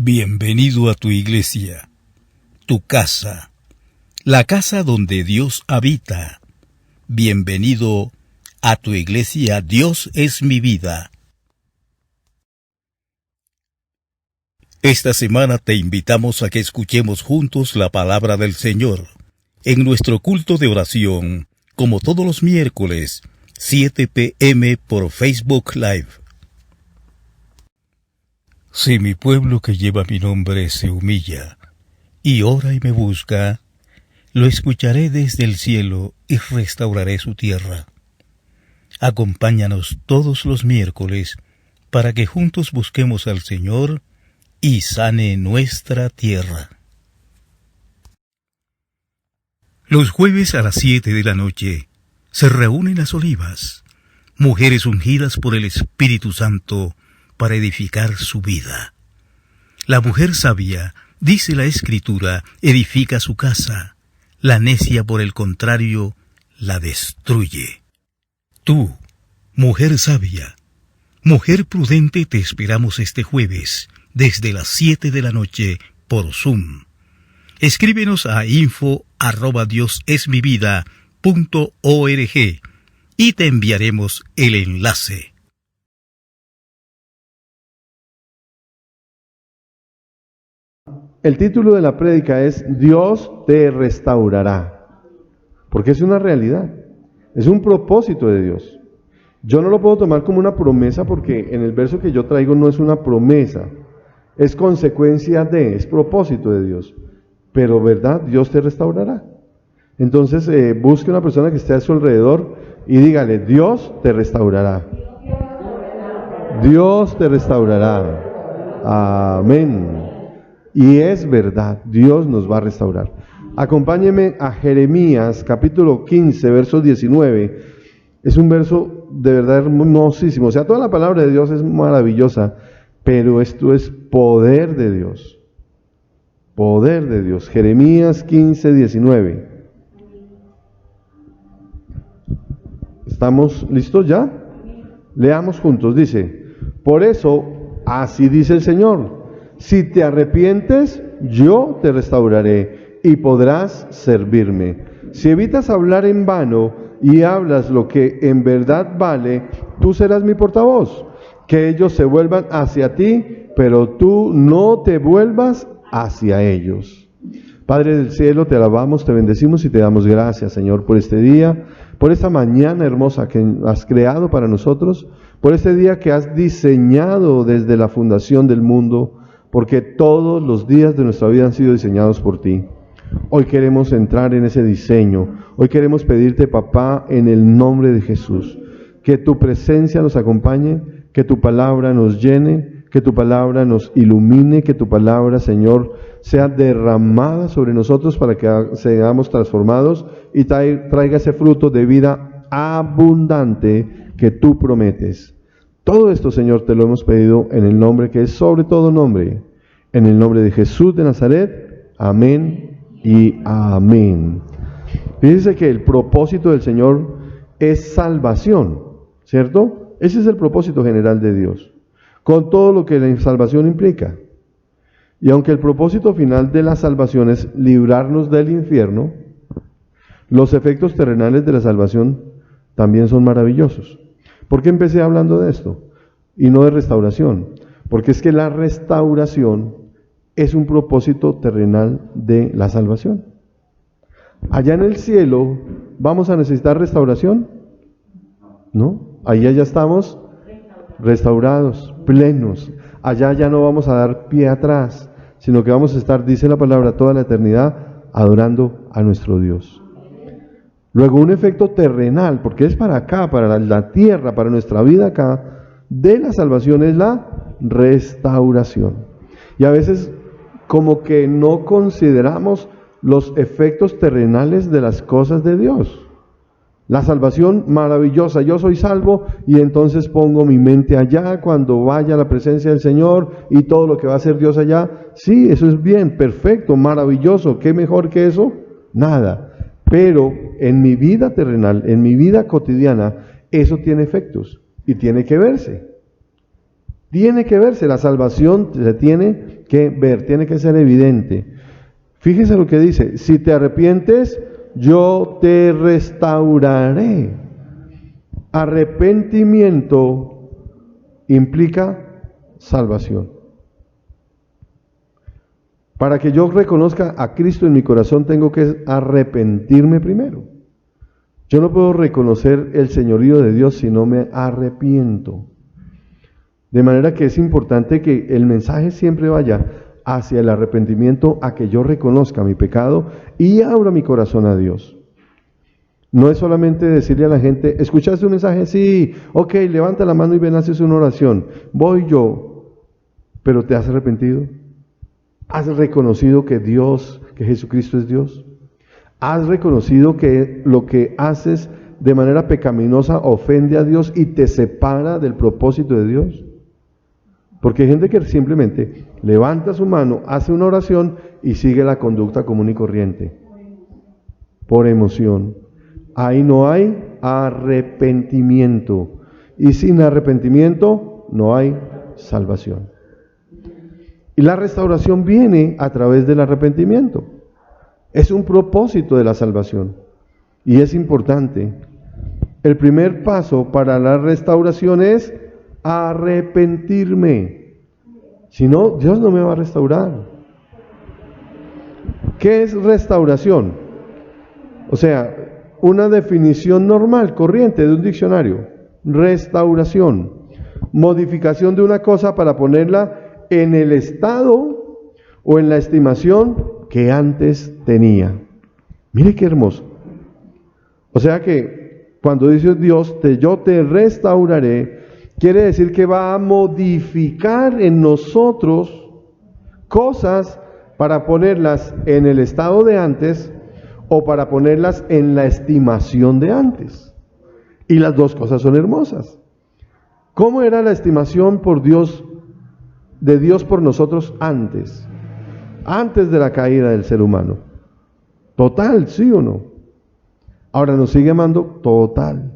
Bienvenido a tu iglesia, tu casa, la casa donde Dios habita. Bienvenido a tu iglesia, Dios es mi vida. Esta semana te invitamos a que escuchemos juntos la palabra del Señor en nuestro culto de oración, como todos los miércoles, 7 p.m. por Facebook Live. Si mi pueblo que lleva mi nombre se humilla, y ora y me busca, lo escucharé desde el cielo y restauraré su tierra. Acompáñanos todos los miércoles para que juntos busquemos al Señor y sane nuestra tierra. Los jueves a las 7 de la noche se reúnen las olivas, mujeres ungidas por el Espíritu Santo para edificar su vida. La mujer sabia, dice la Escritura, edifica su casa. La necia, por el contrario, la destruye. Tú, mujer sabia, mujer prudente, te esperamos este jueves, desde las 7 de la noche, por Zoom. Escríbenos a info@diosesmivida.org y te enviaremos el enlace. El título de la prédica es Dios te restaurará, porque es una realidad, es un propósito de Dios. Yo no lo puedo tomar como una promesa porque en el verso que yo traigo no es una promesa, es consecuencia de, es propósito de Dios. Pero ¿verdad? Dios te restaurará. Entonces busque una persona que esté a su alrededor y dígale, Dios te restaurará. Dios te restaurará. Amén. Y es verdad, Dios nos va a restaurar. Acompáñeme a Jeremías, capítulo 15, verso 19. Es un verso de verdad hermosísimo. O sea, toda la palabra de Dios es maravillosa, pero esto es poder de Dios. Poder de Dios. Jeremías 15, 19. ¿Estamos listos ya? Leamos juntos. Dice, por eso, así dice el Señor. Si te arrepientes, yo te restauraré y podrás servirme. Si evitas hablar en vano y hablas lo que en verdad vale, tú serás mi portavoz. Que ellos se vuelvan hacia ti, pero tú no te vuelvas hacia ellos. Padre del cielo, te alabamos, te bendecimos y te damos gracias, Señor, por este día, por esta mañana hermosa que has creado para nosotros, por este día que has diseñado desde la fundación del mundo, porque todos los días de nuestra vida han sido diseñados por ti. Hoy queremos entrar en ese diseño. Hoy queremos pedirte, papá, en el nombre de Jesús, que tu presencia nos acompañe, que tu palabra nos llene, que tu palabra nos ilumine, que tu palabra, Señor, sea derramada sobre nosotros para que seamos transformados y traiga ese fruto de vida abundante que tú prometes. Todo esto, Señor, te lo hemos pedido en el nombre que es sobre todo nombre, en el nombre de Jesús de Nazaret. Amén y amén. Fíjense que el propósito del Señor es salvación, ¿cierto? Ese es el propósito general de Dios, con todo lo que la salvación implica. Y aunque el propósito final de la salvación es librarnos del infierno, los efectos terrenales de la salvación también son maravillosos. ¿Por qué empecé hablando de esto y no de restauración? Porque es que la restauración es un propósito terrenal de la salvación. Allá en el cielo, ¿vamos a necesitar restauración? ¿No? Allá ya estamos restaurados, plenos. Allá ya no vamos a dar pie atrás, sino que vamos a estar, dice la palabra, toda la eternidad adorando a nuestro Dios. Luego un efecto terrenal, porque es para acá, para la tierra, para nuestra vida acá, de la salvación es la restauración. Y a veces como que no consideramos los efectos terrenales de las cosas de Dios. La salvación maravillosa, yo soy salvo y entonces pongo mi mente allá cuando vaya a la presencia del Señor y todo lo que va a hacer Dios allá. Sí, eso es bien, perfecto, maravilloso, ¿qué mejor que eso? Nada. Pero en mi vida terrenal, en mi vida cotidiana, eso tiene efectos y tiene que verse. Tiene que verse, la salvación se tiene que ver, tiene que ser evidente. Fíjese lo que dice, si te arrepientes, yo te restauraré. Arrepentimiento implica salvación. Para que yo reconozca a Cristo en mi corazón, tengo que arrepentirme primero. Yo no puedo reconocer el señorío de Dios si no me arrepiento. De manera que es importante que el mensaje siempre vaya hacia el arrepentimiento, a que yo reconozca mi pecado y abra mi corazón a Dios. No es solamente decirle a la gente, ¿escuchaste un mensaje? Sí, ok, levanta la mano y ven, haces una oración. Voy yo, pero ¿te has arrepentido? ¿Has reconocido que Dios, que Jesucristo es Dios? ¿Has reconocido que lo que haces de manera pecaminosa ofende a Dios y te separa del propósito de Dios? Porque hay gente que simplemente levanta su mano, hace una oración y sigue la conducta común y corriente. Por emoción. Ahí no hay arrepentimiento. Y sin arrepentimiento no hay salvación. Y la restauración viene a través del arrepentimiento. Es un propósito de la salvación. Y es importante. El primer paso para la restauración es arrepentirme. Si no, Dios no me va a restaurar. ¿Qué es restauración? O sea, una definición normal, corriente de un diccionario. Restauración. Modificación de una cosa para ponerla en el estado o en la estimación que antes tenía. Mire qué hermoso. O sea que cuando dice Dios, yo te restauraré, quiere decir que va a modificar en nosotros cosas para ponerlas en el estado de antes o para ponerlas en la estimación de antes. Y las dos cosas son hermosas. ¿Cómo era la estimación por Dios, de Dios por nosotros antes de la caída del ser humano? Total, ¿sí o no? Ahora nos sigue amando total,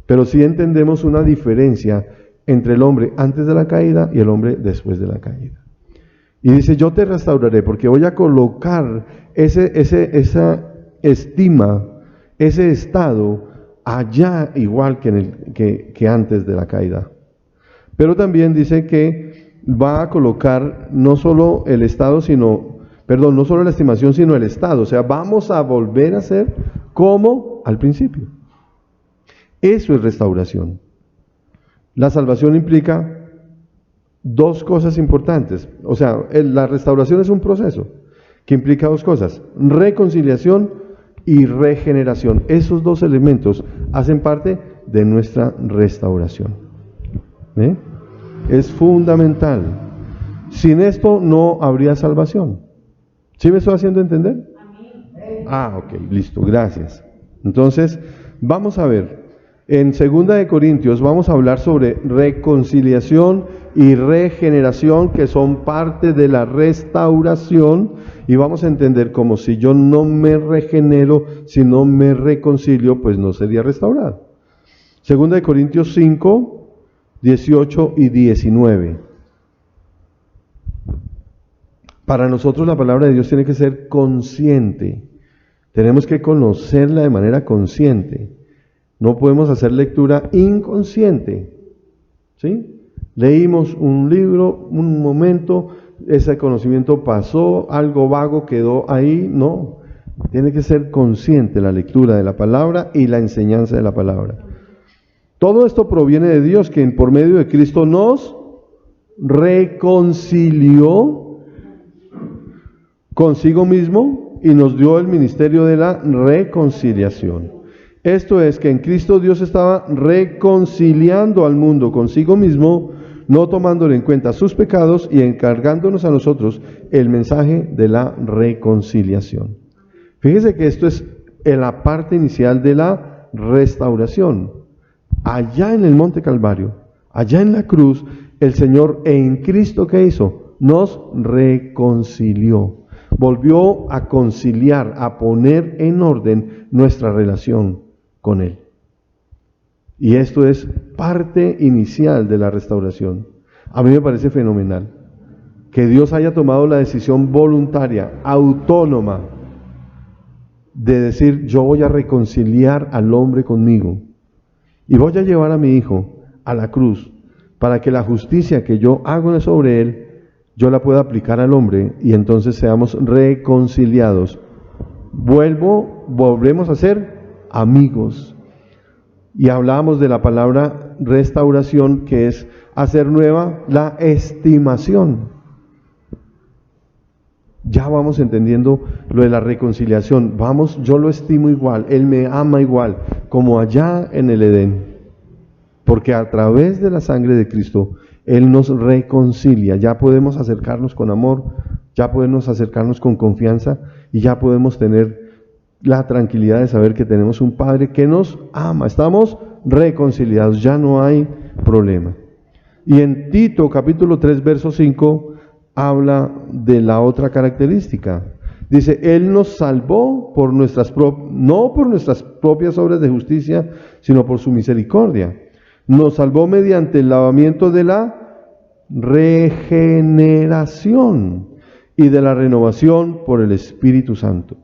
pero sí entendemos una diferencia entre el hombre antes de la caída y el hombre después de la caída. Y dice, yo te restauraré porque voy a colocar esa estima, ese estado allá igual que antes de la caída. Pero también dice que va a colocar no solo el estado, no solo la estimación, sino el estado. O sea, vamos a volver a ser como al principio. Eso es restauración. La salvación implica dos cosas importantes. O sea, la restauración es un proceso que implica dos cosas: reconciliación y regeneración. Esos dos elementos hacen parte de nuestra restauración. Es fundamental. Sin esto no habría salvación. ¿Sí me estoy haciendo entender? Ok, listo, gracias. Entonces, vamos a ver, en 2 de Corintios vamos a hablar sobre reconciliación y regeneración, que son parte de la restauración, y vamos a entender como si yo no me regenero, si no me reconcilio, pues no sería restaurado. 2 de Corintios 5, 18 y 19. Para nosotros la palabra de Dios tiene que ser consciente. Tenemos que conocerla de manera consciente. No podemos hacer lectura inconsciente. ¿Sí? Leímos un libro, un momento, ese conocimiento pasó, algo vago quedó ahí. No, tiene que ser consciente la lectura de la palabra y la enseñanza de la palabra. Todo esto proviene de Dios, que por medio de Cristo nos reconcilió consigo mismo y nos dio el ministerio de la reconciliación. Esto es que en Cristo Dios estaba reconciliando al mundo consigo mismo, no tomándole en cuenta sus pecados y encargándonos a nosotros el mensaje de la reconciliación. Fíjese que esto es en la parte inicial de la restauración. Allá en el Monte Calvario, allá en la cruz, el Señor en Cristo, ¿qué hizo? Nos reconcilió. Volvió a conciliar, a poner en orden nuestra relación con Él. Y esto es parte inicial de la restauración. A mí me parece fenomenal que Dios haya tomado la decisión voluntaria, autónoma, de decir, yo voy a reconciliar al hombre conmigo y voy a llevar a mi hijo a la cruz para que la justicia que yo hago sobre él, yo la pueda aplicar al hombre y entonces seamos reconciliados. Volvemos a ser amigos. Y hablábamos de la palabra restauración, que es hacer nueva la estimación. Ya vamos entendiendo lo de la reconciliación. Vamos, yo lo estimo igual, Él me ama igual, como allá en el Edén. Porque a través de la sangre de Cristo, Él nos reconcilia. Ya podemos acercarnos con amor, ya podemos acercarnos con confianza y ya podemos tener la tranquilidad de saber que tenemos un Padre que nos ama. Estamos reconciliados, ya no hay problema. Y en Tito capítulo 3, verso 5, habla de la otra característica. Dice, Él nos salvó por no por nuestras propias obras de justicia, sino por su misericordia. Nos salvó mediante el lavamiento de la regeneración y de la renovación por el Espíritu Santo.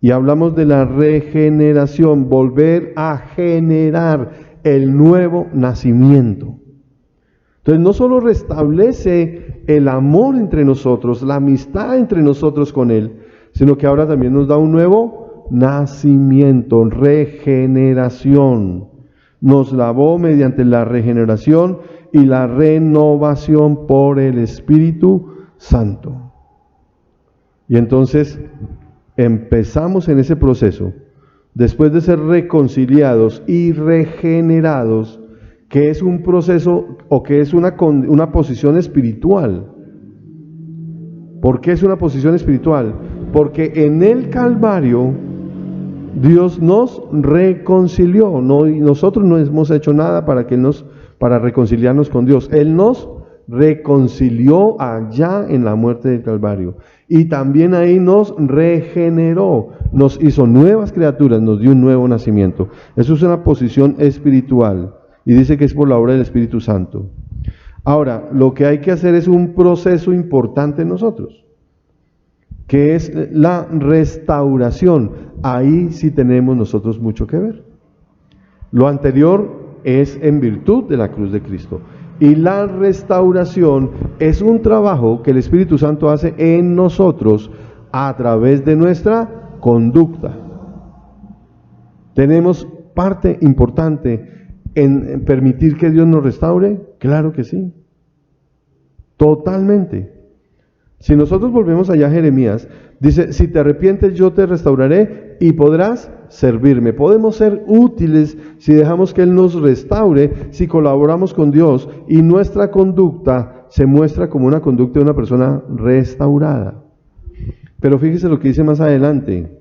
Y hablamos de la regeneración, volver a generar el nuevo nacimiento. Entonces no solo restablece el amor entre nosotros, la amistad entre nosotros con Él, sino que ahora también nos da un nuevo nacimiento, regeneración. Nos lavó mediante la regeneración y la renovación por el Espíritu Santo. Y entonces empezamos en ese proceso, después de ser reconciliados y regenerados, que es un proceso o que es una posición espiritual. ¿Por qué es una posición espiritual? Porque en el Calvario Dios nos reconcilió. Nosotros no hemos hecho nada para reconciliarnos con Dios. Él nos reconcilió allá en la muerte del Calvario. Y también ahí nos regeneró, nos hizo nuevas criaturas, nos dio un nuevo nacimiento. Eso es una posición espiritual. Y dice que es por la obra del Espíritu Santo. Ahora, lo que hay que hacer es un proceso importante en nosotros, que es la restauración. Ahí sí tenemos nosotros mucho que ver. Lo anterior es en virtud de la cruz de Cristo. Y la restauración es un trabajo que el Espíritu Santo hace en nosotros a través de nuestra conducta. ¿Tenemos parte importante en permitir que Dios nos restaure? Claro que sí. Totalmente. Si nosotros volvemos allá a Jeremías, dice, si te arrepientes yo te restauraré y podrás servirme. Podemos ser útiles si dejamos que Él nos restaure, si colaboramos con Dios y nuestra conducta se muestra como una conducta de una persona restaurada. Pero fíjese lo que dice más adelante.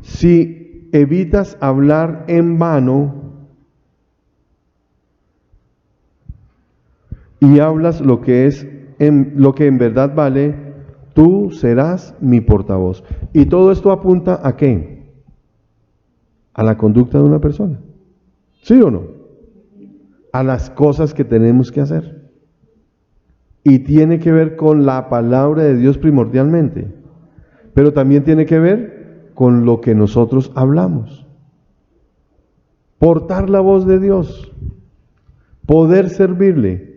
Si evitas hablar en vano y hablas lo que en verdad vale, tú serás mi portavoz. Y todo esto apunta ¿a qué? A la conducta de una persona. ¿Sí o no? A las cosas que tenemos que hacer. Y tiene que ver con la palabra de Dios primordialmente. Pero también tiene que ver con lo que nosotros hablamos. Portar la voz de Dios. Poder servirle.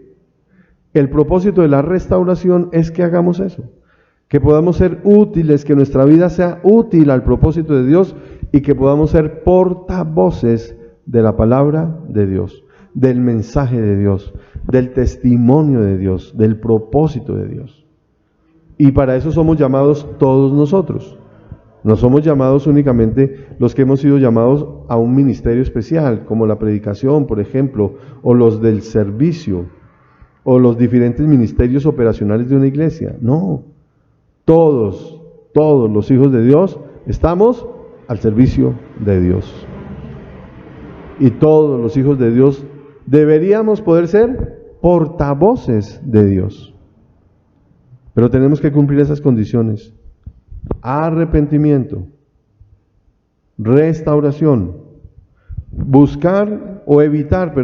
El propósito de la restauración es que hagamos eso, que podamos ser útiles, que nuestra vida sea útil al propósito de Dios y que podamos ser portavoces de la palabra de Dios, del mensaje de Dios, del testimonio de Dios, del propósito de Dios. Y para eso somos llamados todos nosotros. No somos llamados únicamente los que hemos sido llamados a un ministerio especial, como la predicación, por ejemplo, o los del servicio, o los diferentes ministerios operacionales de una iglesia. No, todos los hijos de Dios estamos al servicio de Dios. Y todos los hijos de Dios deberíamos poder ser portavoces de Dios. Pero tenemos que cumplir esas condiciones. Arrepentimiento, restauración, evitar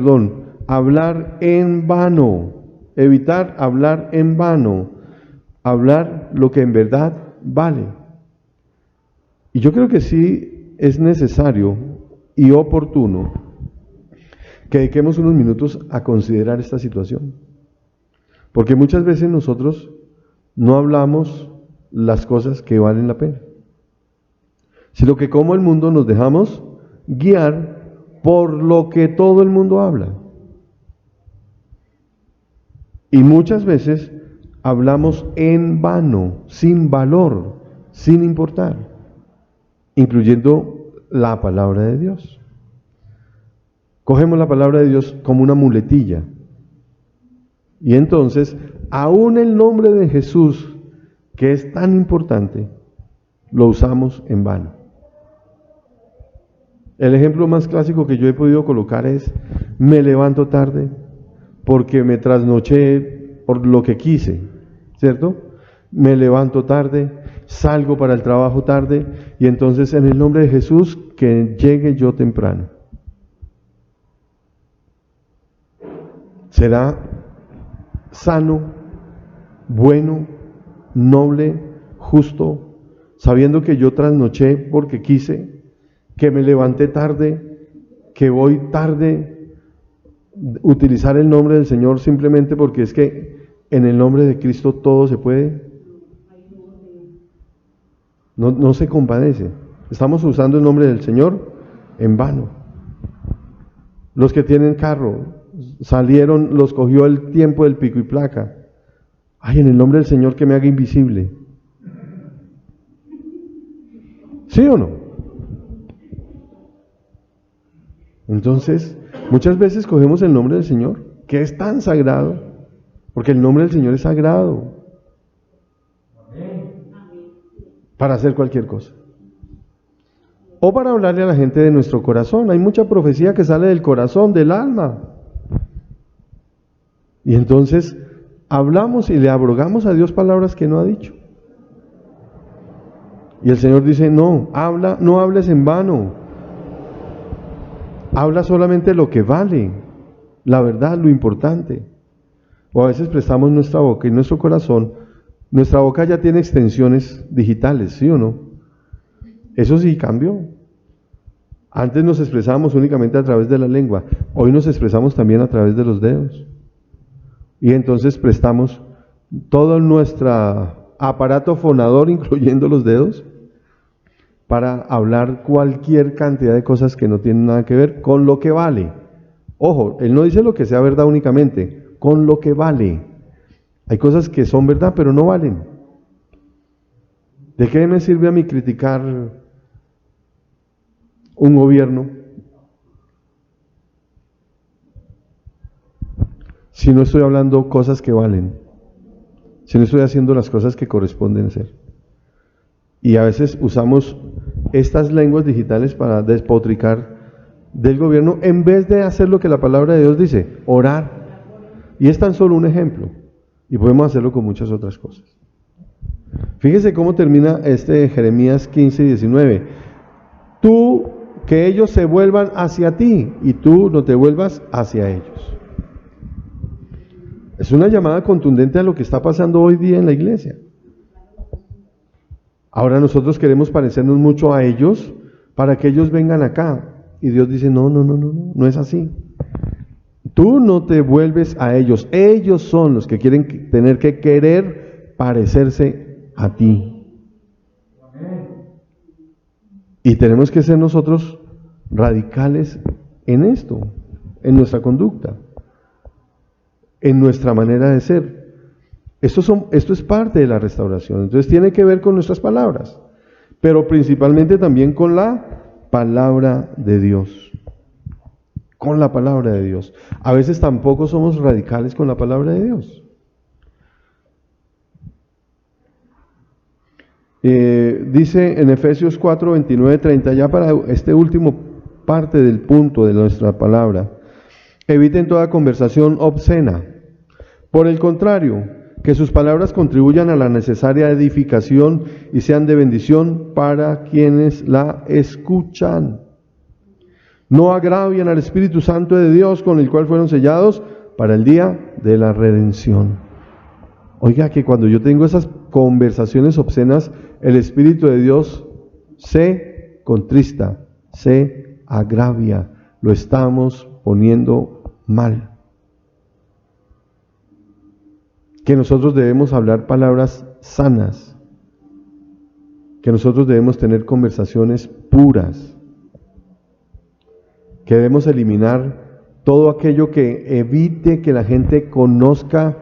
hablar en vano. evitar hablar en vano, hablar lo que en verdad vale. Y yo creo que sí es necesario y oportuno que dediquemos unos minutos a considerar esta situación. Porque muchas veces nosotros no hablamos las cosas que valen la pena, sino que como el mundo nos dejamos guiar por lo que todo el mundo habla. Y muchas veces hablamos en vano, sin valor, sin importar, incluyendo la palabra de Dios. Cogemos la palabra de Dios como una muletilla. Y entonces, aún el nombre de Jesús, que es tan importante, lo usamos en vano. El ejemplo más clásico que yo he podido colocar es: me levanto tarde porque me trasnoché por lo que quise, ¿cierto? Me levanto tarde, salgo para el trabajo tarde, y entonces en el nombre de Jesús, que llegue yo temprano. ¿Será sano, bueno, noble, justo, sabiendo que yo trasnoché porque quise, que me levanté tarde, que voy tarde, utilizar el nombre del Señor simplemente porque es que en el nombre de Cristo todo se puede? No se compadece. Estamos usando el nombre del Señor en vano. Los que tienen carro, salieron, los cogió el tiempo del pico y placa. Ay, en el nombre del Señor que me haga invisible. ¿Sí o no? Entonces, muchas veces cogemos el nombre del Señor, que es tan sagrado, porque el nombre del Señor es sagrado, para hacer cualquier cosa. O para hablarle a la gente de nuestro corazón. Hay mucha profecía que sale del corazón, del alma. Y entonces hablamos y le abrogamos a Dios palabras que no ha dicho. Y el Señor dice: no hables en vano. Habla solamente lo que vale, la verdad, lo importante. O a veces prestamos nuestra boca y nuestro corazón. Nuestra boca ya tiene extensiones digitales, ¿sí o no? Eso sí cambió. Antes nos expresábamos únicamente a través de la lengua. Hoy nos expresamos también a través de los dedos. Y entonces prestamos todo nuestro aparato fonador, incluyendo los dedos, para hablar cualquier cantidad de cosas que no tienen nada que ver con lo que vale. Ojo, Él no dice lo que sea verdad únicamente, con lo que vale. Hay cosas que son verdad, pero no valen. ¿De qué me sirve a mí criticar un gobierno si no estoy hablando cosas que valen? Si no estoy haciendo las cosas que corresponden ser. Y a veces usamos estas lenguas digitales para despotricar del gobierno en vez de hacer lo que la palabra de Dios dice: orar. Y es tan solo un ejemplo. Y podemos hacerlo con muchas otras cosas. Fíjese cómo termina Jeremías 15 y 19. Tú, que ellos se vuelvan hacia ti y tú no te vuelvas hacia ellos. Es una llamada contundente a lo que está pasando hoy día en la iglesia. Ahora nosotros queremos parecernos mucho a ellos para que ellos vengan acá. Y Dios dice: no es así. Tú no te vuelves a ellos. Ellos son los que quieren tener que querer parecerse a ti. Y tenemos que ser nosotros radicales en esto, en nuestra conducta, en nuestra manera de ser. Esto es parte de la restauración. Entonces tiene que ver con nuestras palabras, pero principalmente también con la palabra de Dios. Con la palabra de Dios. A veces tampoco somos radicales con la palabra de Dios. Dice en Efesios 4, 29, 30, ya para este último parte del punto de nuestra palabra: eviten toda conversación obscena. Por el contrario, que sus palabras contribuyan a la necesaria edificación y sean de bendición para quienes la escuchan. No agravien al Espíritu Santo de Dios, con el cual fueron sellados para el día de la redención. Oiga, que cuando yo tengo esas conversaciones obscenas, el Espíritu de Dios se contrista, se agravia, lo estamos poniendo mal. Que nosotros debemos hablar palabras sanas, que nosotros debemos tener conversaciones puras, que debemos eliminar todo aquello que evite que la gente conozca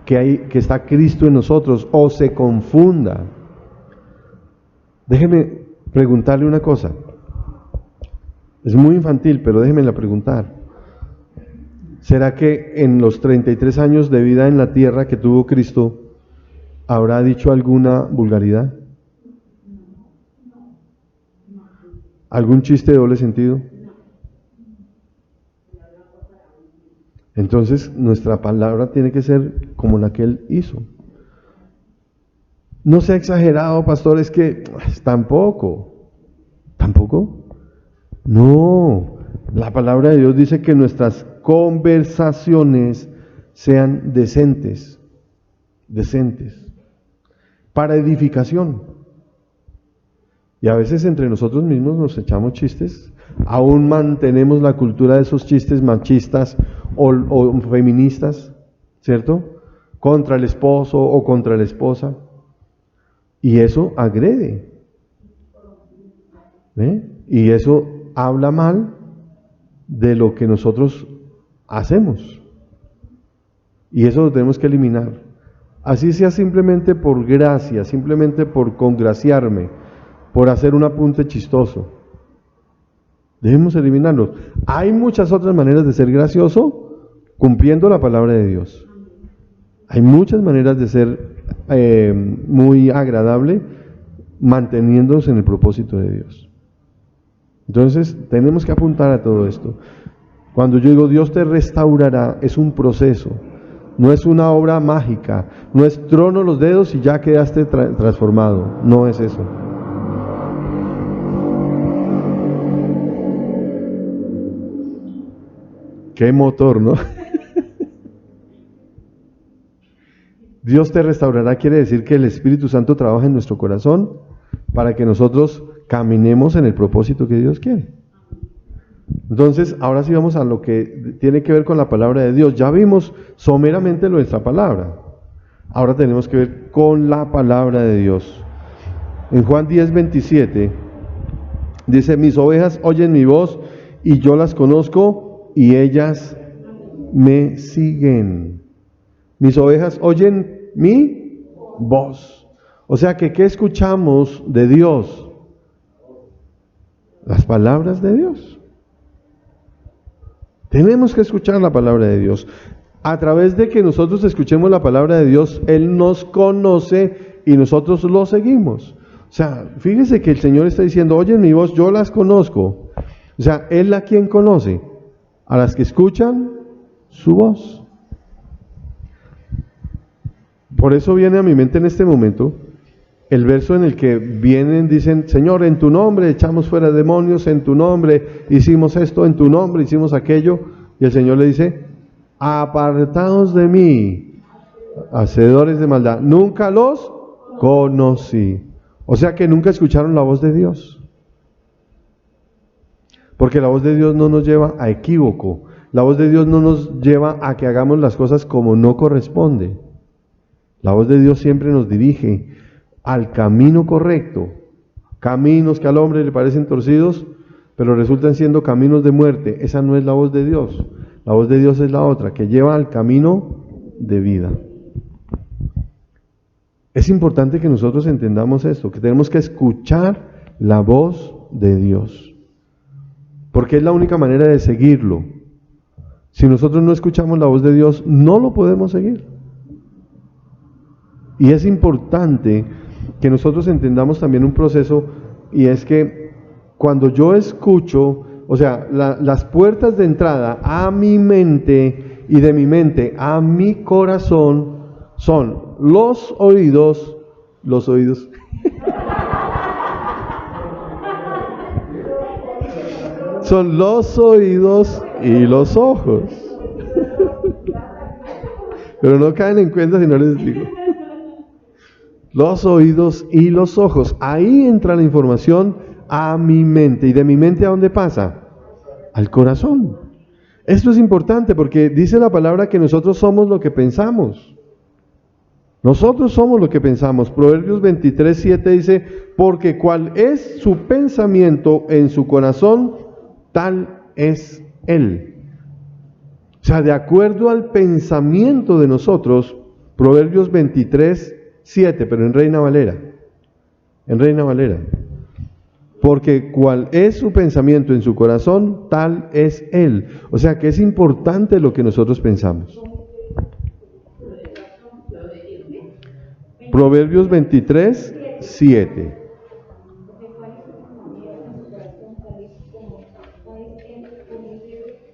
que está Cristo en nosotros o se confunda. Déjeme preguntarle una cosa. Es muy infantil, pero déjemela preguntar. ¿Será que en los 33 años de vida en la tierra que tuvo Cristo, habrá dicho alguna vulgaridad? ¿Algún chiste de doble sentido? Entonces, nuestra palabra tiene que ser como la que Él hizo. No sea exagerado, pastor, es que tampoco. ¿Tampoco? No. La palabra de Dios dice que nuestras conversaciones sean decentes, para edificación. Y a veces entre nosotros mismos nos echamos chistes, aún mantenemos la cultura de esos chistes machistas o feministas, ¿cierto? Contra el esposo o contra la esposa. Y eso agrede. Y eso habla mal de lo que nosotros hacemos. Y eso lo tenemos que eliminar. Así sea simplemente por gracia, simplemente por congraciarme, por hacer un apunte chistoso. Debemos eliminarlo. Hay muchas otras maneras de ser gracioso cumpliendo la palabra de Dios. Hay muchas maneras de ser muy agradable manteniéndonos en el propósito de Dios. Entonces tenemos que apuntar a todo esto. Cuando yo digo Dios te restaurará, es un proceso, no es una obra mágica, no es trono los dedos y ya quedaste transformado, no es eso. Qué motor, ¿no? Dios te restaurará quiere decir que el Espíritu Santo trabaja en nuestro corazón para que nosotros caminemos en el propósito que Dios quiere. Entonces, ahora sí vamos a lo que tiene que ver con la palabra de Dios. Ya vimos someramente nuestra palabra. Ahora tenemos que ver con la palabra de Dios. En Juan 10:27 dice: mis ovejas oyen mi voz y yo las conozco y ellas me siguen. Mis ovejas oyen mi voz. O sea que, ¿qué escuchamos de Dios? Las palabras de Dios. Tenemos que escuchar la palabra de Dios. A través de que nosotros escuchemos la palabra de Dios, Él nos conoce y nosotros lo seguimos. O sea, fíjese que el Señor está diciendo: oyen mi voz, yo las conozco. O sea, Él a quien conoce, a las que escuchan su voz. Por eso viene a mi mente en este momento el verso en el que vienen, dicen: Señor, en tu nombre echamos fuera demonios, en tu nombre hicimos esto, en tu nombre hicimos aquello. Y el Señor le dice: apartados de mí, hacedores de maldad, nunca los conocí. O sea que nunca escucharon la voz de Dios. Porque la voz de Dios no nos lleva a equívoco. La voz de Dios no nos lleva a que hagamos las cosas como no corresponde. La voz de Dios siempre nos dirige al camino correcto. Caminos que al hombre le parecen torcidos, pero resultan siendo caminos de muerte. Esa no es la voz de Dios. La voz de Dios es la otra, que lleva al camino de vida. Es importante que nosotros entendamos esto, que tenemos que escuchar la voz de Dios, porque es la única manera de seguirlo. Si nosotros no escuchamos la voz de Dios, no lo podemos seguir. Y es importante que nosotros entendamos también un proceso, y es que cuando yo escucho, o sea, las puertas de entrada a mi mente y de mi mente a mi corazón son los oídos, son los oídos y los ojos. Pero no caen en cuenta si no les digo. Los oídos y los ojos. Ahí entra la información a mi mente. ¿Y de mi mente a dónde pasa? Al corazón. Esto es importante porque dice la palabra que nosotros somos lo que pensamos. Nosotros somos lo que pensamos. Proverbios 23:7 dice, porque cual es su pensamiento en su corazón, tal es él. O sea, de acuerdo al pensamiento de nosotros, Proverbios 23:7, pero en Reina Valera. En Reina Valera. Porque cual es su pensamiento en su corazón, tal es él. O sea que es importante lo que nosotros pensamos. Proverbios 23:7.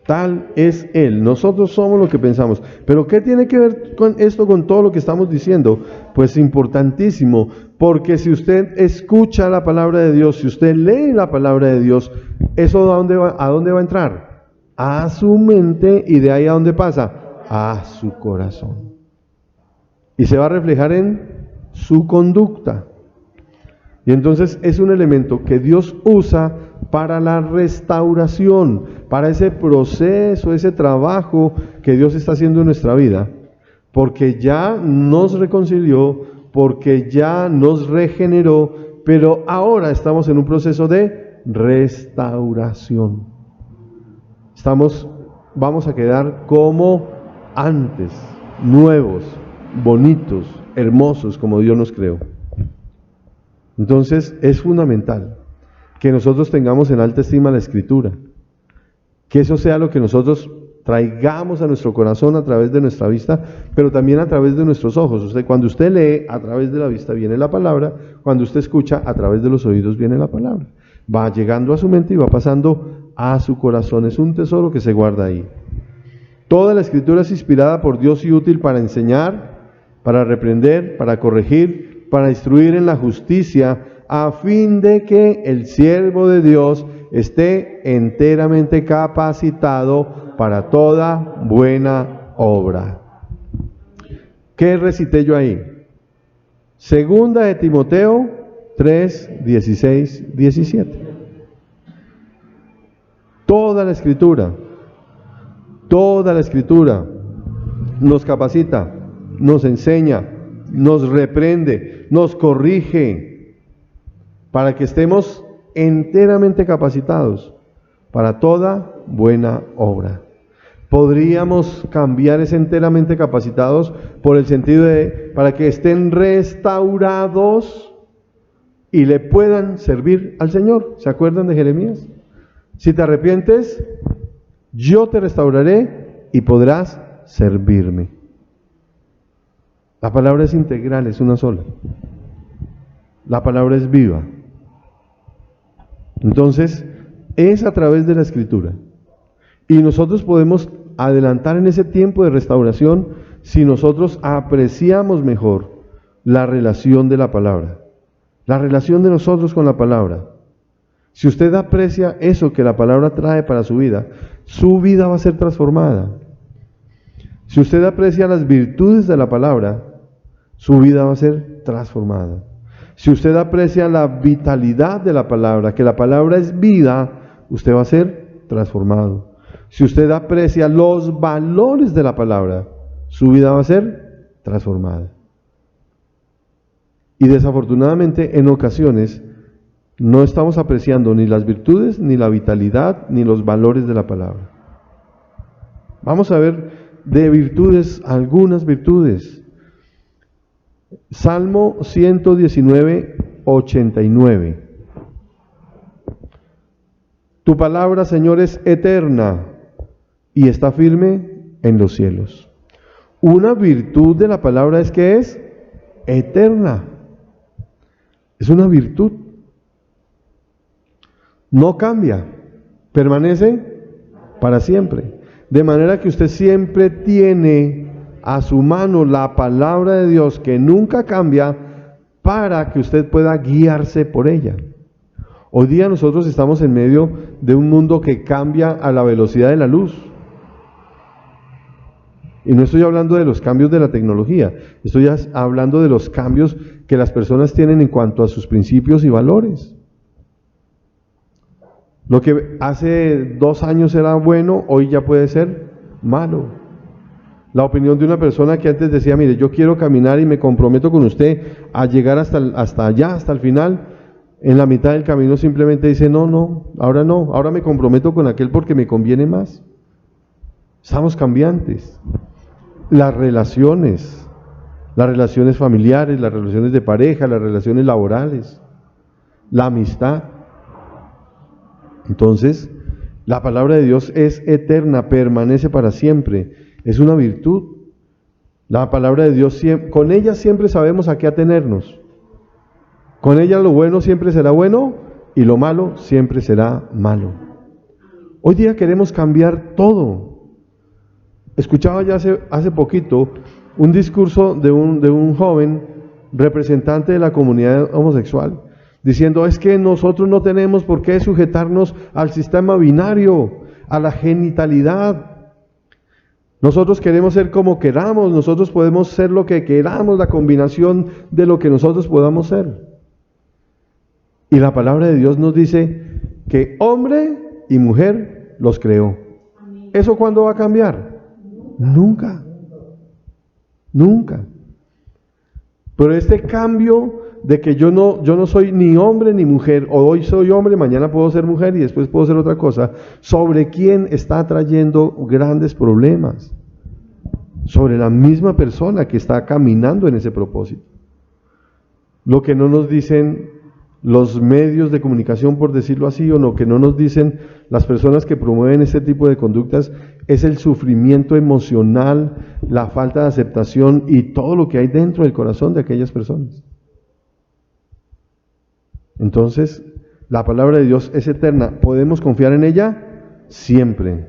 Tal es él. Nosotros somos lo que pensamos. Pero ¿qué tiene que ver con esto, con todo lo que estamos diciendo? Pues importantísimo, porque si usted escucha la palabra de Dios, si usted lee la palabra de Dios, ¿eso a dónde va a entrar? A su mente, y de ahí a dónde pasa? A su corazón. Y se va a reflejar en su conducta. Y entonces es un elemento que Dios usa para la restauración, para ese proceso, ese trabajo que Dios está haciendo en nuestra vida, porque ya nos reconcilió, porque ya nos regeneró, pero ahora estamos en un proceso de restauración. Vamos a quedar como antes, nuevos, bonitos, hermosos, como Dios nos creó. Entonces es fundamental que nosotros tengamos en alta estima la Escritura, que eso sea lo que nosotros traigamos a nuestro corazón a través de nuestra vista, pero también a través de nuestros ojos. Cuando usted lee, a través de la vista viene la palabra; cuando usted escucha, a través de los oídos viene la palabra. Va llegando a su mente y va pasando a su corazón. Es un tesoro que se guarda ahí. Toda la Escritura es inspirada por Dios y útil para enseñar, para reprender, para corregir, para instruir en la justicia, a fin de que el siervo de Dios esté enteramente capacitado para toda buena obra. ¿Qué recité yo ahí? Segunda de Timoteo 3:16-17. Toda la Escritura nos capacita, nos enseña, nos reprende, nos corrige, para que estemos enteramente capacitados para toda buena obra. Podríamos cambiar ese enteramente capacitados por el sentido de para que estén restaurados y le puedan servir al Señor. ¿Se acuerdan de Jeremías? Si te arrepientes, yo te restauraré y podrás servirme. La palabra es integral, es una sola. La palabra es viva. Entonces, es a través de la Escritura. Y nosotros podemos adelantar en ese tiempo de restauración si nosotros apreciamos mejor la relación de la palabra, la relación de nosotros con la palabra. Si usted aprecia eso que la palabra trae para su vida va a ser transformada. Si usted aprecia las virtudes de la palabra, su vida va a ser transformada. Si usted aprecia la vitalidad de la palabra, que la palabra es vida, usted va a ser transformado. Si usted aprecia los valores de la palabra, su vida va a ser transformada. Y desafortunadamente, en ocasiones, no estamos apreciando ni las virtudes, ni la vitalidad, ni los valores de la palabra. Vamos a ver de virtudes, algunas virtudes. Salmo 119:89. Tu palabra, Señor, es eterna y está firme en los cielos. Una virtud de la palabra es que es eterna. Es una virtud. No cambia, permanece para siempre. De manera que usted siempre tiene a su mano la palabra de Dios que nunca cambia para que usted pueda guiarse por ella. Hoy día nosotros estamos en medio de un mundo que cambia a la velocidad de la luz. Y no estoy hablando de los cambios de la tecnología, estoy hablando de los cambios que las personas tienen en cuanto a sus principios y valores. Lo que hace 2 años era bueno, hoy ya puede ser malo. La opinión de una persona que antes decía, mire, yo quiero caminar y me comprometo con usted a llegar hasta allá, hasta el final, en la mitad del camino simplemente dice, no, ahora me comprometo con aquel porque me conviene más. Estamos cambiantes. Las relaciones familiares, las relaciones de pareja, las relaciones laborales, la amistad. Entonces, la palabra de Dios es eterna, permanece para siempre, es una virtud. La palabra de Dios, con ella siempre sabemos a qué atenernos. Con ella lo bueno siempre será bueno y lo malo siempre será malo. Hoy día queremos cambiar todo. Escuchaba ya hace poquito un discurso de un joven representante de la comunidad homosexual, diciendo, es que nosotros no tenemos por qué sujetarnos al sistema binario, a la genitalidad. Nosotros queremos ser como queramos, nosotros podemos ser lo que queramos, la combinación de lo que nosotros podamos ser. Y la palabra de Dios nos dice que hombre y mujer los creó. ¿Eso cuándo va a cambiar? Nunca. Nunca. Pero este cambio de que yo no soy ni hombre ni mujer, o hoy soy hombre, mañana puedo ser mujer y después puedo ser otra cosa, ¿sobre quién está trayendo grandes problemas? Sobre la misma persona que está caminando en ese propósito. Lo que no nos dicen los medios de comunicación, por decirlo así, o lo que no nos dicen las personas que promueven este tipo de conductas, es el sufrimiento emocional, la falta de aceptación y todo lo que hay dentro del corazón de aquellas personas. Entonces, la palabra de Dios es eterna. ¿Podemos confiar en ella? Siempre.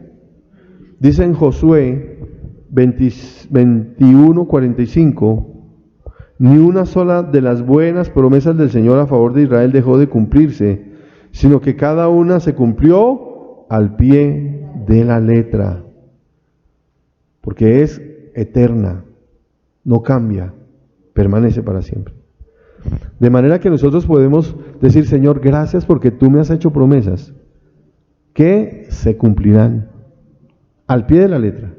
Dice en Josué 21:45, ni una sola de las buenas promesas del Señor a favor de Israel dejó de cumplirse, sino que cada una se cumplió al pie de la letra, porque es eterna, no cambia, permanece para siempre. De manera que nosotros podemos decir, Señor, gracias porque tú me has hecho promesas que se cumplirán al pie de la letra.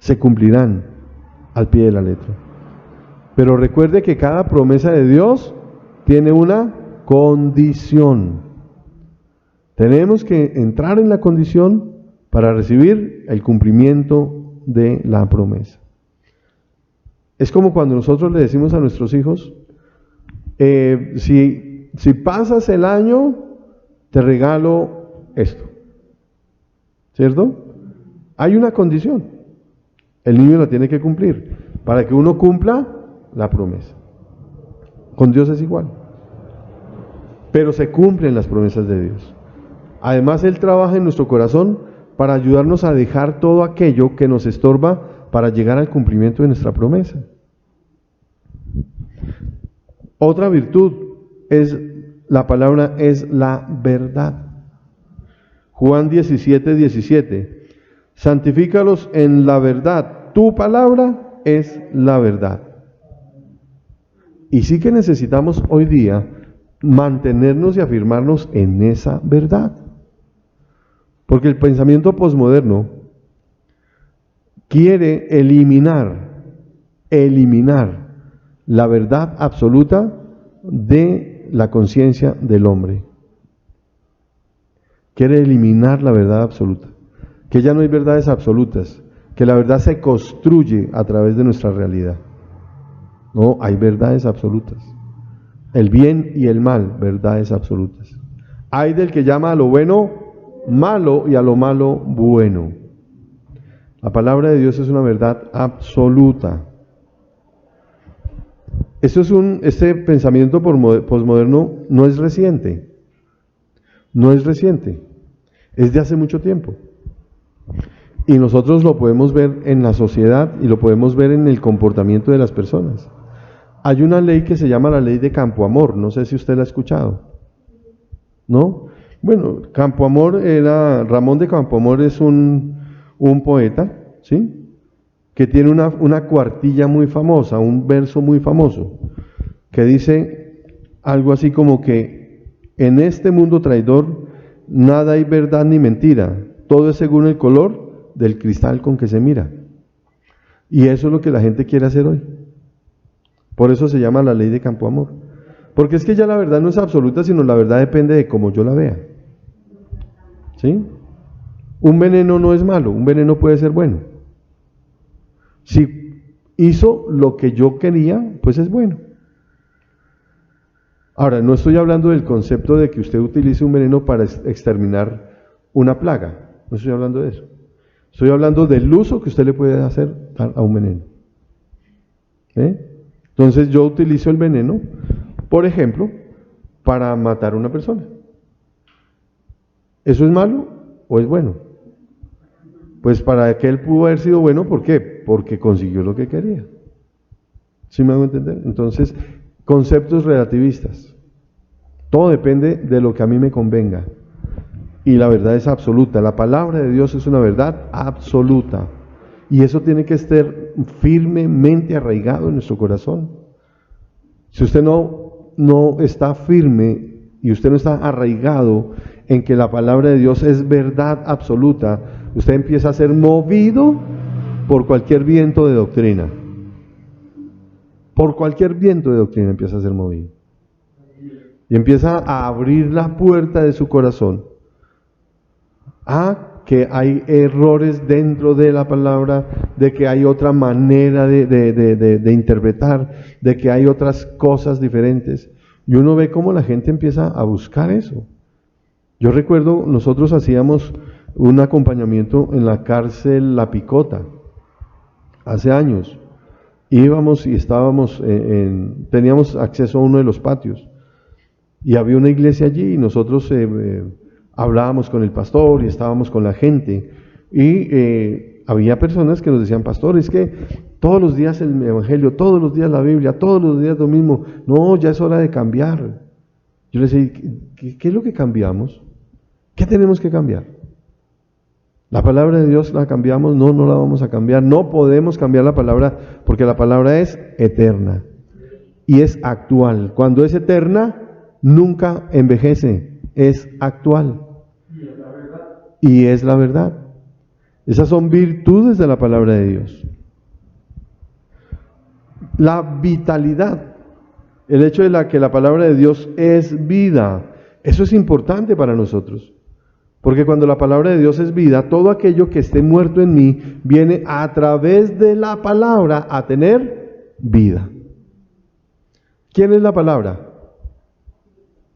Se cumplirán al pie de la letra. Pero recuerde que cada promesa de Dios tiene una condición. Tenemos que entrar en la condición para recibir el cumplimiento de la promesa. Es como cuando nosotros le decimos a nuestros hijos, si pasas el año, te regalo esto. ¿Cierto? Hay una condición. El niño la tiene que cumplir para que uno cumpla la promesa. Con Dios es igual. Pero se cumplen las promesas de Dios. Además, Él trabaja en nuestro corazón para ayudarnos a dejar todo aquello que nos estorba para llegar al cumplimiento de nuestra promesa. Otra virtud es la palabra, es la verdad. Juan 17:17. Santifícalos en la verdad. Tu palabra es la verdad. Y sí que necesitamos hoy día mantenernos y afirmarnos en esa verdad. Porque el pensamiento posmoderno quiere eliminar la verdad absoluta de la conciencia del hombre. Quiere eliminar la verdad absoluta. Que ya no hay verdades absolutas, que la verdad se construye a través de nuestra realidad. No, hay verdades absolutas. El bien y el mal, verdades absolutas. Hay del que llama a lo bueno malo y a lo malo bueno. La palabra de Dios es una verdad absoluta. Este pensamiento posmoderno no es reciente. No es reciente. Es de hace mucho tiempo. Y nosotros lo podemos ver en la sociedad y lo podemos ver en el comportamiento de las personas. Hay una ley que se llama la ley de Campoamor, no sé si usted la ha escuchado, ¿no? Bueno, Ramón de Campoamor es un poeta, ¿sí? que tiene una cuartilla muy famosa, un verso muy famoso, que dice algo así como que en este mundo traidor nada hay verdad ni mentira, todo es según el color del cristal con que se mira. Y eso es lo que la gente quiere hacer hoy. Por eso se llama la ley de Campo Amor. Porque es que ya la verdad no es absoluta, sino la verdad depende de cómo yo la vea. ¿Sí? Un veneno no es malo, un veneno puede ser bueno. Si hizo lo que yo quería, pues es bueno. Ahora, no estoy hablando del concepto de que usted utilice un veneno para exterminar una plaga. No estoy hablando de eso. Estoy hablando del uso que usted le puede hacer a un veneno. Entonces yo utilizo el veneno, por ejemplo, para matar a una persona. ¿Eso es malo o es bueno? Pues para aquel pudo haber sido bueno, ¿por qué? Porque consiguió lo que quería. ¿Sí me hago entender? Entonces, conceptos relativistas. Todo depende de lo que a mí me convenga. Y la verdad es absoluta. La palabra de Dios es una verdad absoluta. Y eso tiene que estar firmemente arraigado en nuestro corazón. Si usted no está firme y usted no está arraigado en que la palabra de Dios es verdad absoluta, usted empieza a ser movido por cualquier viento de doctrina. Por cualquier viento de doctrina empieza a ser movido. Y empieza a abrir la puerta de su corazón a que hay errores dentro de la palabra, de que hay otra manera de interpretar, de que hay otras cosas diferentes. Y uno ve cómo la gente empieza a buscar eso. Yo recuerdo, nosotros hacíamos un acompañamiento en la cárcel La Picota, hace años. Íbamos y estábamos, teníamos acceso a uno de los patios. Y había una iglesia allí y nosotros hablábamos con el pastor y estábamos con la gente. Y había personas que nos decían, pastor, es que todos los días el evangelio, todos los días la Biblia, todos los días lo mismo. No, ya es hora de cambiar. Yo les decía, ¿qué es lo que cambiamos? ¿Qué tenemos que cambiar? La palabra de Dios la cambiamos, no la vamos a cambiar. No podemos cambiar la palabra porque la palabra es eterna y es actual. Cuando es eterna, nunca envejece, es actual. Y es la verdad. Esas son virtudes de la palabra de Dios. La vitalidad, el hecho de que la palabra de Dios es vida, eso es importante para nosotros. Porque cuando la palabra de Dios es vida, todo aquello que esté muerto en mí viene a través de la palabra a tener vida. ¿Quién es la palabra?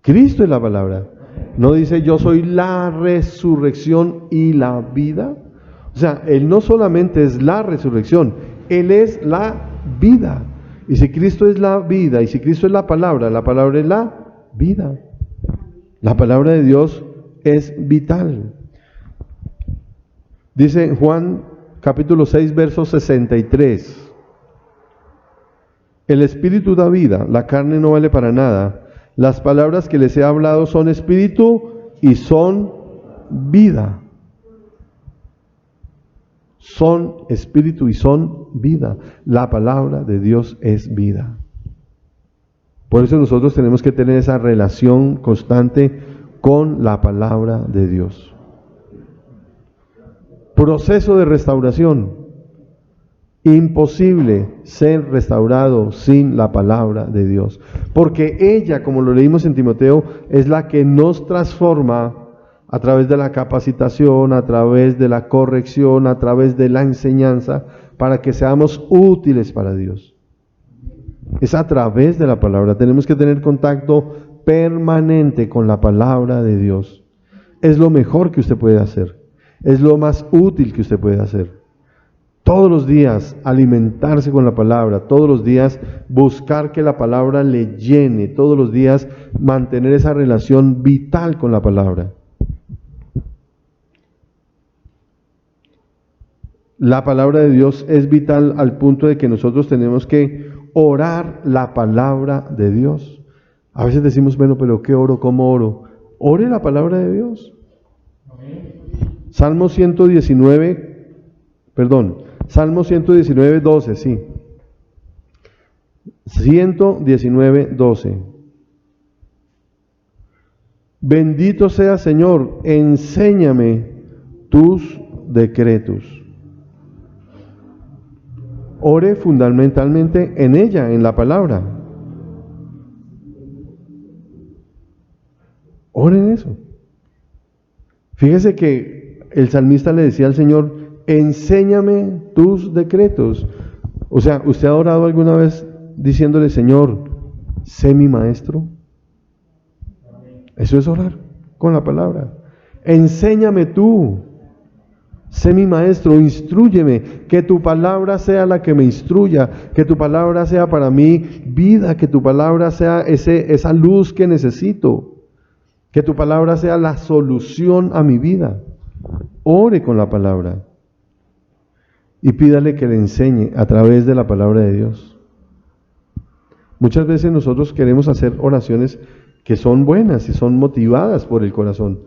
Cristo es la palabra. ¿No dice yo soy la resurrección y la vida? O sea, Él no solamente es la resurrección, Él es la vida. Y si Cristo es la vida, y si Cristo es la palabra es la vida. La palabra de Dios es vital. Dice Juan capítulo 6, verso 63. El Espíritu da vida, la carne no vale para nada. Las palabras que les he hablado son espíritu y son vida. Son espíritu y son vida. La palabra de Dios es vida. Por eso nosotros tenemos que tener esa relación constante con la palabra de Dios. Proceso de restauración. Imposible ser restaurado sin la palabra de Dios, porque ella, como lo leímos en Timoteo, es la que nos transforma a través de la capacitación, a través de la corrección, a través de la enseñanza, para que seamos útiles para Dios. Es a través de la palabra. Tenemos que tener contacto permanente con la palabra de Dios. Es lo mejor que usted puede hacer. Es lo más útil que usted puede hacer. Todos los días alimentarse con la palabra, todos los días buscar que la palabra le llene, todos los días mantener esa relación vital con la palabra. La palabra de Dios es vital al punto de que nosotros tenemos que orar la palabra de Dios. A veces decimos, bueno, pero ¿qué oro? ¿Cómo oro? Ore la palabra de Dios. Salmo Salmo 119, 12, sí. 119, 12. Bendito sea Señor, enséñame tus decretos. Ore fundamentalmente en ella, en la palabra. Ore en eso. Fíjese que el salmista le decía al Señor, enséñame tus decretos. O sea, ¿usted ha orado alguna vez diciéndole, Señor, sé mi maestro? Eso es orar con la palabra. Enséñame tú, sé mi maestro, instrúyeme, que tu palabra sea la que me instruya, que tu palabra sea para mí vida, que tu palabra sea esa luz que necesito, que tu palabra sea la solución a mi vida. Ore con la palabra y pídale que le enseñe a través de la palabra de Dios. Muchas veces nosotros queremos hacer oraciones que son buenas y son motivadas por el corazón,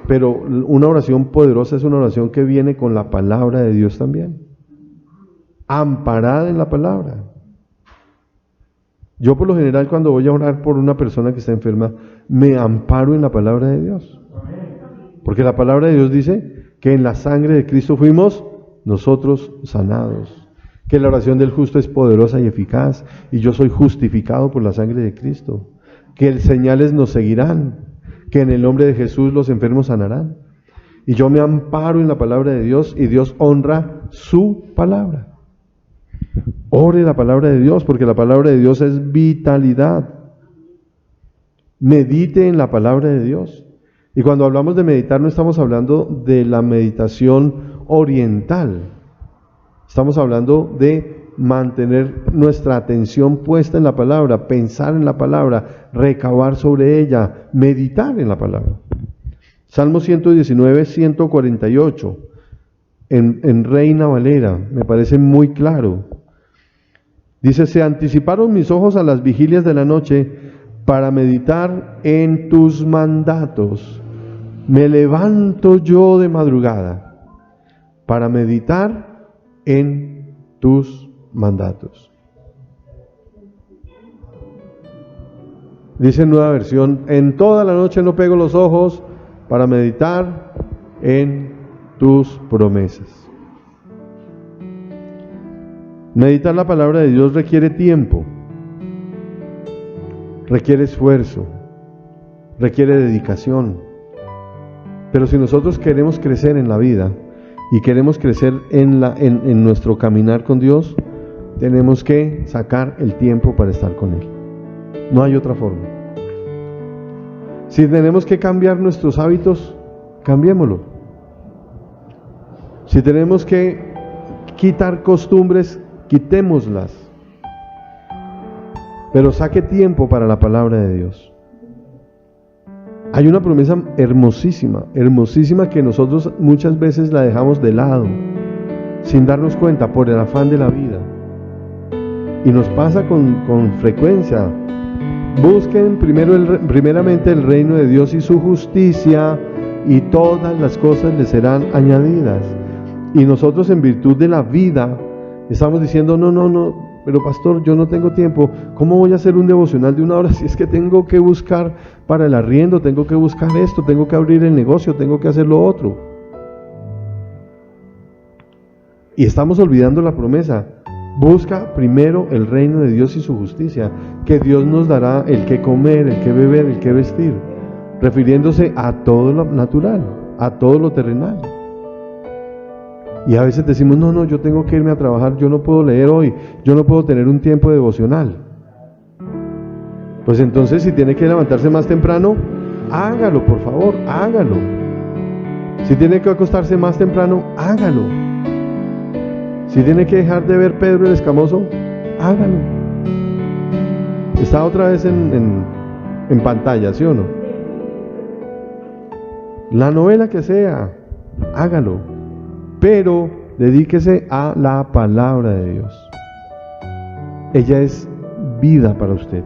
pero una oración poderosa es una oración que viene con la palabra de Dios también, amparada en la palabra. Yo por lo general cuando voy a orar por una persona que está enferma, me amparo en la palabra de Dios, porque la palabra de Dios dice que en la sangre de Cristo fuimos nosotros sanados, que la oración del justo es poderosa y eficaz, y yo soy justificado por la sangre de Cristo, que señales nos seguirán, que en el nombre de Jesús los enfermos sanarán. Y yo me amparo en la palabra de Dios y Dios honra su palabra. Ore la palabra de Dios, porque la palabra de Dios es vitalidad. Medite en la palabra de Dios. Y cuando hablamos de meditar no estamos hablando de la meditación oriental. Estamos hablando de mantener nuestra atención puesta en la palabra, pensar en la palabra, recabar sobre ella, meditar en la palabra. Salmo 119, 148, en Reina Valera, me parece muy claro. Dice, se anticiparon mis ojos a las vigilias de la noche para meditar en tus mandatos. Me levanto yo de madrugada para meditar en tus mandatos. Dice en Nueva Versión, en toda la noche no pego los ojos para meditar en tus promesas. Meditar la palabra de Dios requiere tiempo, requiere esfuerzo, requiere dedicación. Pero si nosotros queremos crecer en la vida y queremos crecer en nuestro caminar con Dios, tenemos que sacar el tiempo para estar con Él. No hay otra forma. Si tenemos que cambiar nuestros hábitos, cambiémoslo. Si tenemos que quitar costumbres, quitémoslas. Pero saque tiempo para la palabra de Dios. Hay una promesa hermosísima, hermosísima, que nosotros muchas veces la dejamos de lado, sin darnos cuenta, por el afán de la vida. Y nos pasa con frecuencia. Busquen primeramente el reino de Dios y su justicia, y todas las cosas les serán añadidas. Y nosotros, en virtud de la vida, estamos diciendo, no, pero pastor, yo no tengo tiempo. ¿Cómo voy a hacer un devocional de 1 hora si es que tengo que buscar para el arriendo, tengo que buscar esto, tengo que abrir el negocio, tengo que hacer lo otro? Y estamos olvidando la promesa. Busca primero el reino de Dios y su justicia, que Dios nos dará el que comer, el que beber, el que vestir, refiriéndose a todo lo natural, a todo lo terrenal. Y a veces decimos, no, yo tengo que irme a trabajar, yo no puedo leer hoy, yo no puedo tener un tiempo devocional. Pues entonces, si tiene que levantarse más temprano, hágalo, por favor, hágalo. Si tiene que acostarse más temprano, hágalo. Si tiene que dejar de ver Pedro el Escamoso, hágalo. Está otra vez en pantalla, ¿sí o no? La novela que sea, hágalo. Pero dedíquese a la palabra de Dios. Ella es vida para usted.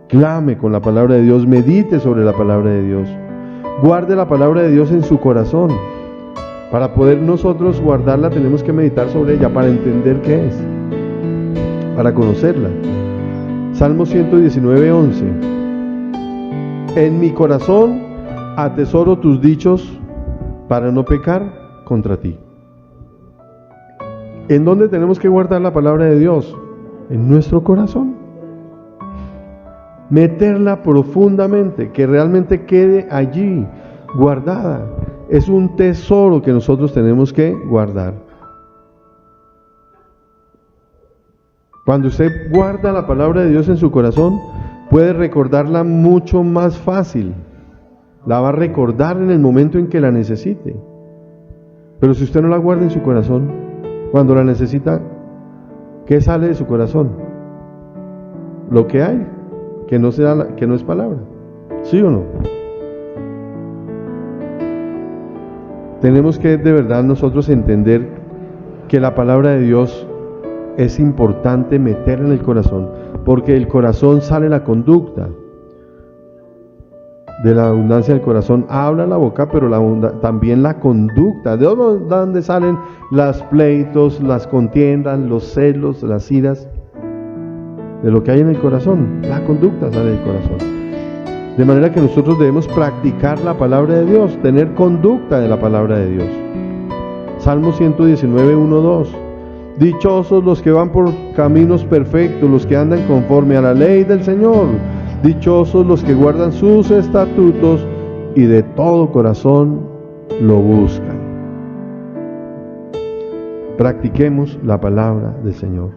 Clame con la palabra de Dios, medite sobre la palabra de Dios. Guarde la palabra de Dios en su corazón, Para poder nosotros guardarla tenemos que meditar sobre ella para entender qué es, para conocerla. Salmo 119, 11. En mi corazón atesoro tus dichos para no pecar contra ti. ¿En dónde tenemos que guardar la palabra de Dios? En nuestro corazón. Meterla profundamente, que realmente quede allí, guardada. Es un tesoro que nosotros tenemos que guardar. Cuando usted guarda la palabra de Dios en su corazón, puede recordarla mucho más fácil. La va a recordar en el momento en que la necesite. Pero si usted no la guarda en su corazón, cuando la necesita, ¿qué sale de su corazón? Lo que hay, que no es palabra. ¿Sí o no? Tenemos que de verdad nosotros entender que la palabra de Dios es importante meter en el corazón, porque del corazón sale la conducta. De la abundancia del corazón habla la boca, pero también la conducta. ¿De dónde salen los pleitos, las contiendas, los celos, las iras? De lo que hay en el corazón. La conducta sale del corazón. De manera que nosotros debemos practicar la palabra de Dios, tener conducta de la palabra de Dios. Salmo 119, 1, 2. Dichosos los que van por caminos perfectos, los que andan conforme a la ley del Señor. Dichosos los que guardan sus estatutos y de todo corazón lo buscan. Practiquemos la palabra del Señor.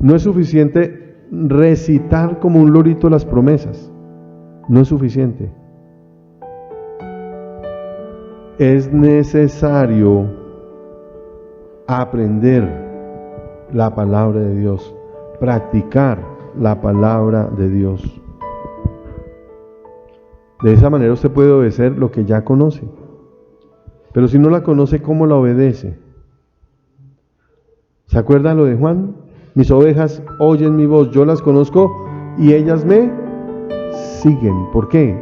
No es suficiente recitar como un lorito las promesas. No es suficiente. Es necesario aprender la palabra de Dios, practicar la palabra de Dios. De esa manera usted puede obedecer lo que ya conoce. Pero si no la conoce, ¿cómo la obedece? ¿Se acuerdan lo de Juan? Mis ovejas oyen mi voz, yo las conozco y ellas me siguen. ¿Por qué?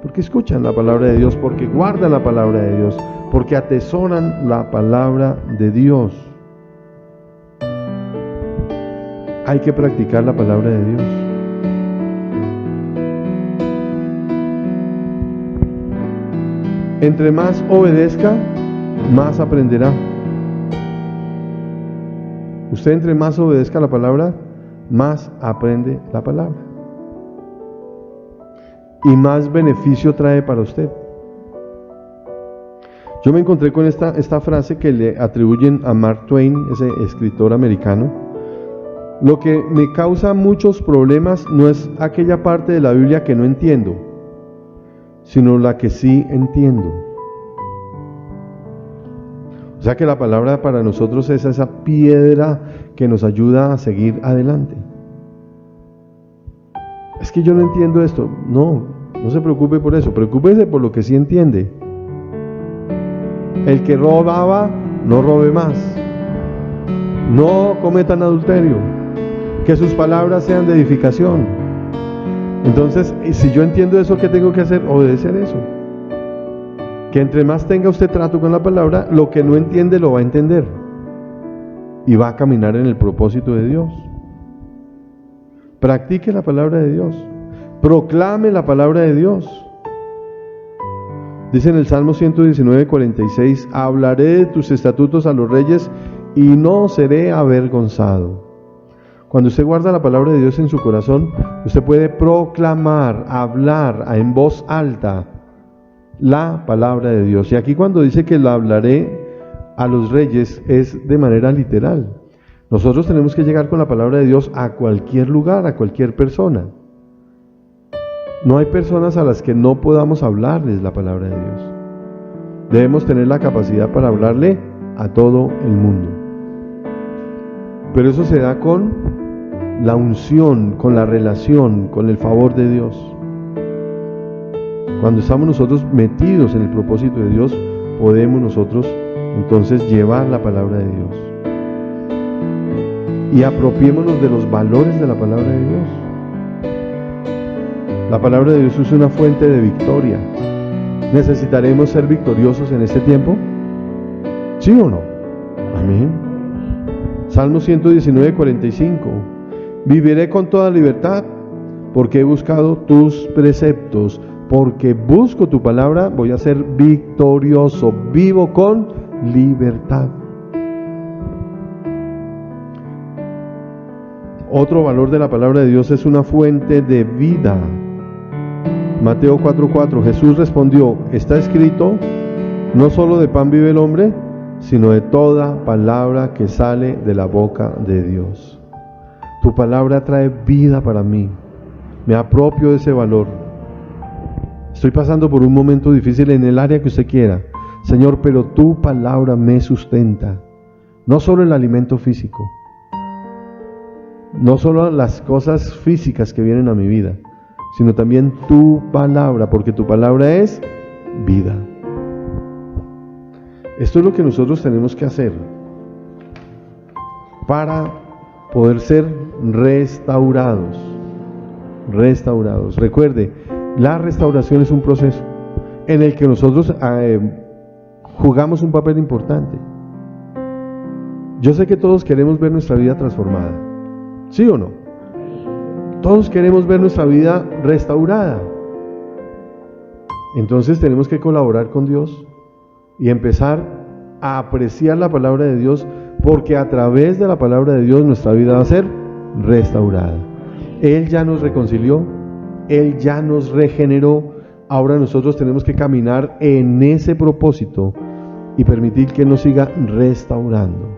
Porque escuchan la palabra de Dios, porque guardan la palabra de Dios, porque atesoran la palabra de Dios. Hay que practicar la palabra de Dios. Entre más obedezca, más aprenderá. Usted entre más obedezca la palabra, más aprende la palabra. Y más beneficio trae para usted. Yo me encontré con esta frase que le atribuyen a Mark Twain, ese escritor americano. Lo que me causa muchos problemas no es aquella parte de la Biblia que no entiendo, sino la que sí entiendo. O sea que la palabra para nosotros es esa piedra que nos ayuda a seguir adelante. Es que yo no entiendo esto. No se preocupe por eso, preocúpese por lo que sí entiende. El que robaba, no robe más. No cometan adulterio. Que sus palabras sean de edificación. Entonces, si yo entiendo eso, ¿qué tengo que hacer? Obedecer eso. Que entre más tenga usted trato con la palabra, lo que no entiende lo va a entender. Y va a caminar en el propósito de Dios. Practique la palabra de Dios. Proclame la palabra de Dios. Dice en el Salmo 119, 46, hablaré de tus estatutos a los reyes y no seré avergonzado. Cuando usted guarda la palabra de Dios en su corazón, usted puede proclamar, hablar en voz alta la palabra de Dios. Y aquí cuando dice que la hablaré a los reyes es de manera literal. Nosotros tenemos que llegar con la palabra de Dios a cualquier lugar, a cualquier persona. No hay personas a las que no podamos hablarles la palabra de Dios. Debemos tener la capacidad para hablarle a todo el mundo. Pero eso se da con la unción, con la relación, con el favor de Dios. Cuando estamos nosotros metidos en el propósito de Dios, podemos nosotros entonces llevar la palabra de Dios. Y apropiémonos de los valores de la palabra de Dios. La palabra de Dios es una fuente de victoria. ¿Necesitaremos ser victoriosos en este tiempo? ¿Sí o no? Amén. Salmo 119, 45. Viviré con toda libertad, porque he buscado tus preceptos, porque busco tu palabra, voy a ser victorioso, vivo con libertad. Otro valor de la palabra de Dios es una fuente de vida. Mateo 4:4, Jesús respondió, está escrito, no solo de pan vive el hombre, sino de toda palabra que sale de la boca de Dios. Tu palabra trae vida para mí. Me apropio de ese valor. Estoy pasando por un momento difícil en el área que usted quiera, Señor, pero tu palabra me sustenta. No solo el alimento físico, no solo las cosas físicas que vienen a mi vida, sino también tu palabra, porque tu palabra es vida. Esto es lo que nosotros tenemos que hacer para poder ser restaurados. Recuerde, la restauración es un proceso en el que nosotros jugamos un papel importante. Yo sé que todos queremos ver nuestra vida transformada, ¿sí o no? Todos queremos ver nuestra vida restaurada. Entonces tenemos que colaborar con Dios y empezar a apreciar la palabra de Dios, porque a través de la palabra de Dios nuestra vida va a ser restaurada. Él ya nos reconcilió, Él ya nos regeneró. Ahora nosotros tenemos que caminar en ese propósito y permitir que Él nos siga restaurando.